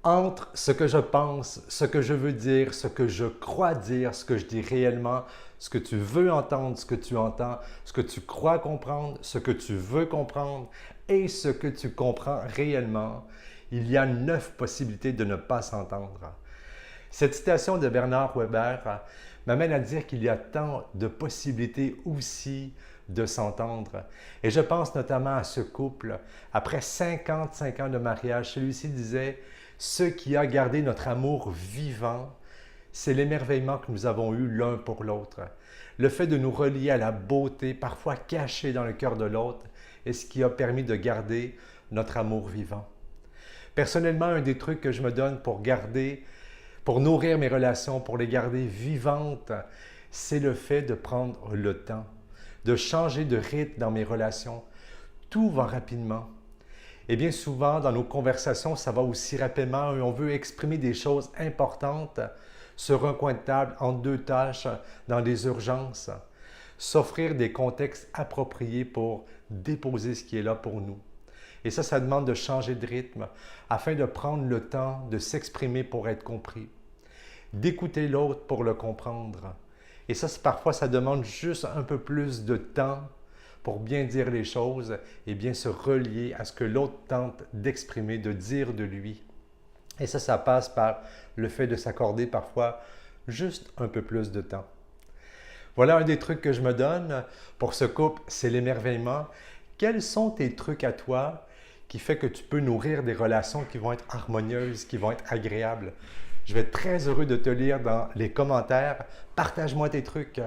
Entre ce que je pense, ce que je veux dire, ce que je crois dire, ce que je dis réellement, ce que tu veux entendre, ce que tu entends, ce que tu crois comprendre, ce que tu veux comprendre et ce que tu comprends réellement, il y a 9 possibilités de ne pas s'entendre. Cette citation de Bernard Weber m'amène à dire qu'il y a tant de possibilités aussi de s'entendre. Et je pense notamment à ce couple. Après 55 ans de mariage, celui-ci disait « Ce qui a gardé notre amour vivant, c'est l'émerveillement que nous avons eu l'un pour l'autre. Le fait de nous relier à la beauté, parfois cachée dans le cœur de l'autre, est ce qui a permis de garder notre amour vivant. » Personnellement, un des trucs que je me donne pour nourrir mes relations, pour les garder vivantes, c'est le fait de prendre le temps, de changer de rythme dans mes relations. Tout va rapidement. Et bien souvent, dans nos conversations, ça va aussi rapidement et on veut exprimer des choses importantes sur un coin de table, entre deux tâches, dans des urgences. S'offrir des contextes appropriés pour déposer ce qui est là pour nous. Et ça demande de changer de rythme afin de prendre le temps de s'exprimer pour être compris, d'écouter l'autre pour le comprendre. Et parfois, ça demande juste un peu plus de temps pour bien dire les choses et bien se relier à ce que l'autre tente d'exprimer, de dire de lui. Et ça passe par le fait de s'accorder parfois juste un peu plus de temps. Voilà un des trucs que je me donne pour ce couple, c'est l'émerveillement. Quels sont tes trucs à toi qui fait que tu peux nourrir des relations qui vont être harmonieuses, qui vont être agréables? Je vais être très heureux de te lire dans les commentaires. Partage-moi tes trucs.